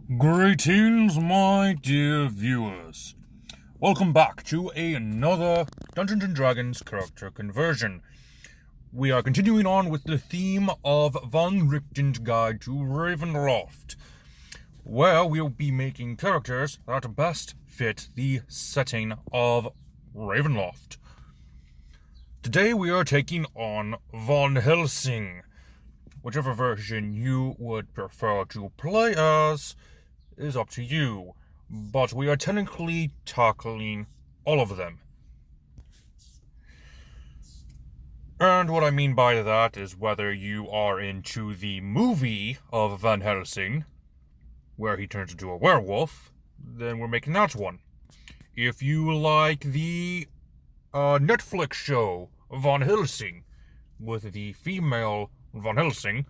Greetings, my dear viewers. Welcome back to another Dungeons & Dragons character conversion. We are continuing on with the theme of Von Richten's Guide to Ravenloft, where we'll be making characters that best fit the setting of Ravenloft. Today we are taking on Von Helsing. Whichever version you would prefer to play as is up to you, but we are technically tackling all of them. And what I mean by that is whether you are into the movie of Van Helsing, where he turns into a werewolf, then we're making that one. If you like the Netflix show Van Helsing, with the female Van Helsing,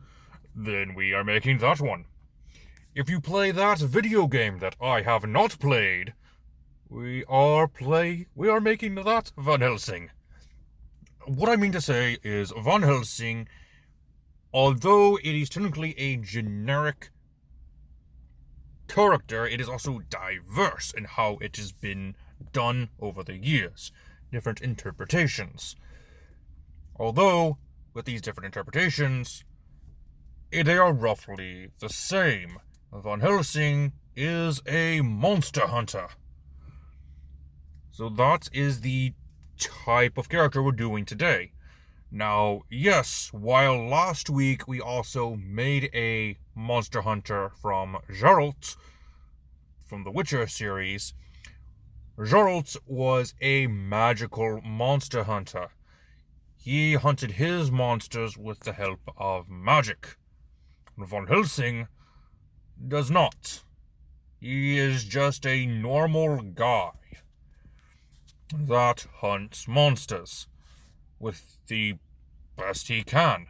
then we are making that one. If you play that video game that I have not played, we are making that Van Helsing. What I mean to say is Van Helsing, although it is technically a generic character, it is also diverse in how it has been done over the years. Different interpretations. Although, with these different interpretations, they are roughly the same. Van Helsing is a monster hunter. So that is the type of character we're doing today. Now, yes, while last week we also made a monster hunter from Geralt, from the Witcher series, Geralt was a magical monster hunter. He hunted his monsters with the help of magic. Von Helsing does not. He is just a normal guy that hunts monsters with the best he can,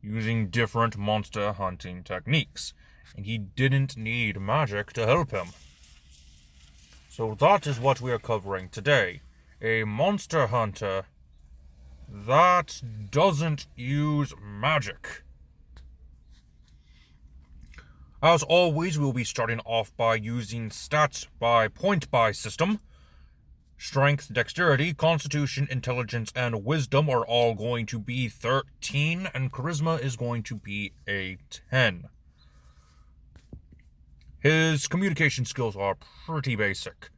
using different monster hunting techniques, and he didn't need magic to help him. So that is what we are covering today. A monster hunter that doesn't use magic. As always, we'll be starting off by using stats by point-buy system. Strength, dexterity, constitution, intelligence, and wisdom are all going to be 13, and charisma is going to be a 10. His communication skills are pretty basic,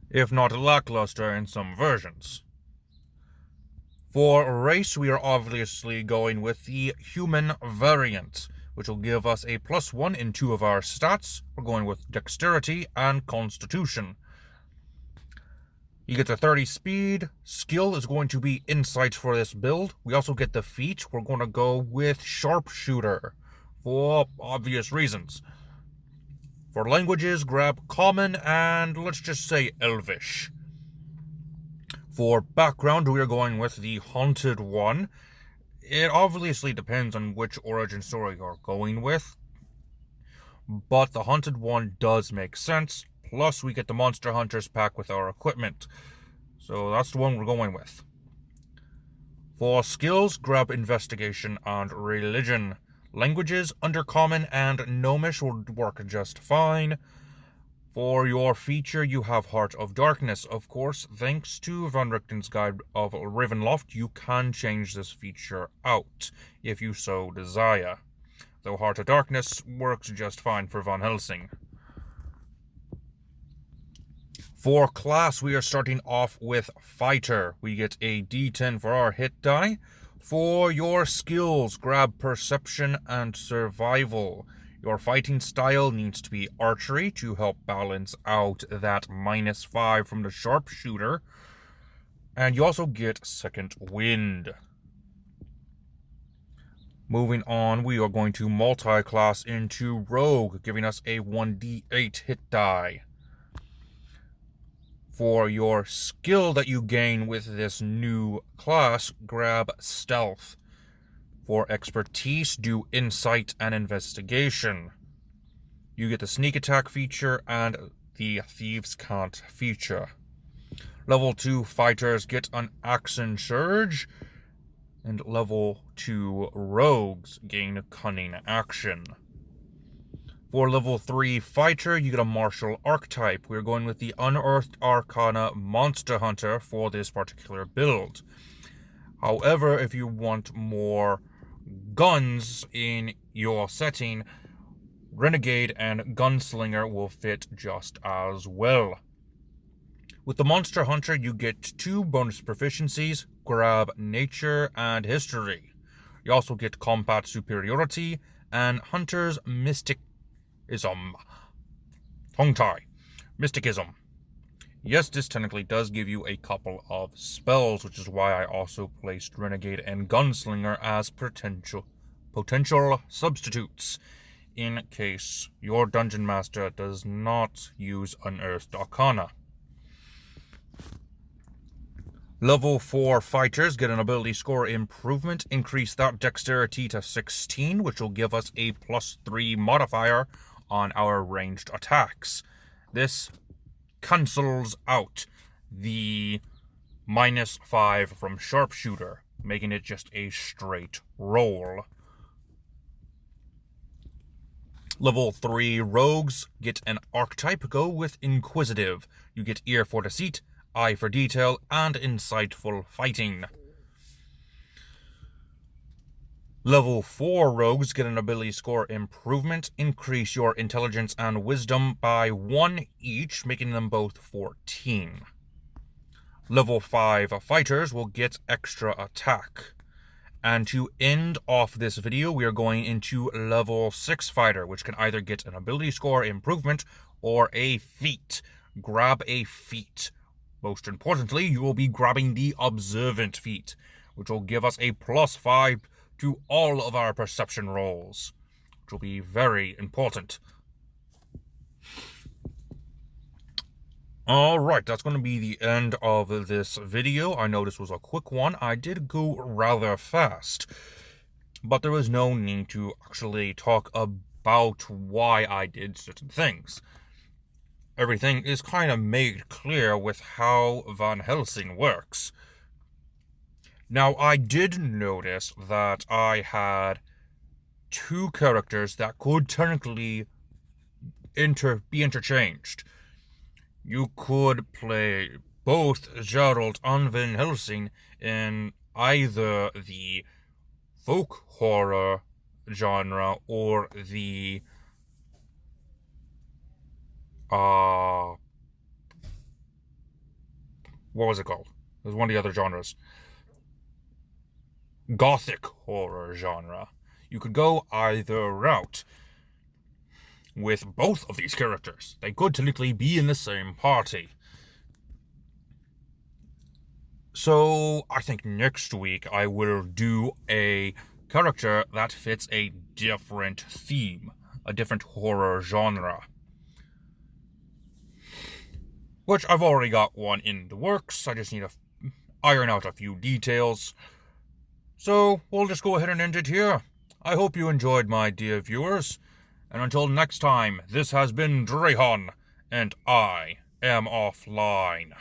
if not lackluster in some versions. For race, we are obviously going with the human variant, which will give us a +1 in 2 of our stats. We're going with dexterity and constitution. You get the 30 speed. Skill is going to be insight for this build. We also get the feat. We're going to go with sharpshooter for obvious reasons. For languages, grab common and let's just say elvish. For background, we are going with the Haunted One. It obviously depends on which origin story you're going with, but the Haunted One does make sense. Plus, we get the Monster Hunters pack with our equipment, so that's the one we're going with. For skills, grab Investigation and Religion. Languages, Undercommon and Gnomish will work just fine. For your feature, you have Heart of Darkness. Of course, thanks to Von Richten's Guide of Ravenloft, you can change this feature out, if you so desire. Though Heart of Darkness works just fine for Von Helsing. For class, we are starting off with Fighter. We get a D10 for our hit die. For your skills, grab Perception and Survival. Your fighting style needs to be archery to help balance out that -5 from the sharpshooter. And you also get second wind. Moving on, we are going to multi-class into rogue, giving us a 1d8 hit die. For your skill that you gain with this new class, grab stealth. For expertise, do insight and investigation. You get the sneak attack feature and the thieves' cant feature. Level 2 fighters get an action surge, And level 2 rogues gain cunning action. For level 3 fighter, you get a martial archetype. We're going with the Unearthed Arcana Monster Hunter for this particular build. However, if you want more guns in your setting, Renegade and Gunslinger will fit just as well. With the Monster Hunter, you get 2 bonus proficiencies, Grab Nature and History. You also get Combat Superiority and Hunter's Mysticism. Tongue-tie. Mysticism. Yes, this technically does give you a couple of spells, which is why I also placed Renegade and Gunslinger as potential substitutes, in case your Dungeon Master does not use Unearthed Arcana. Level 4 fighters get an ability score improvement. Increase that dexterity to 16, which will give us a +3 modifier on our ranged attacks. This cancels out the -5 from sharpshooter, making it just a straight roll. Level 3 rogues get an archetype. Go with Inquisitive. You get Ear for Deceit, Eye for Detail, and Insightful Fighting. Level 4 rogues get an ability score improvement. Increase your intelligence and wisdom by 1 each, making them both 14. Level 5 fighters will get extra attack. And to end off this video, we are going into level 6 fighter, which can either get an ability score improvement or a feat. Grab a feat. Most importantly, you will be grabbing the Observant feat, which will give us a +5 to all of our perception rolls, which will be very important. Alright, that's going to be the end of this video. I know this was a quick one. I did go rather fast, but there was no need to actually talk about why I did certain things. Everything is kind of made clear with how Van Helsing works. Now, I did notice that I had 2 characters that could technically be interchanged. You could play both Gerald and Van Helsing in either the folk horror genre or the what was it called? It was one of the other genres. Gothic horror genre. You could go either route with both of these characters. They could technically be in the same party. So I think next week I will do a character that fits a different theme, a different horror genre. Which I've already got one in the works. I just need to iron out a few details. So we'll just go ahead and end it here. I hope you enjoyed, my dear viewers. And until next time, this has been Drahon, and I am offline.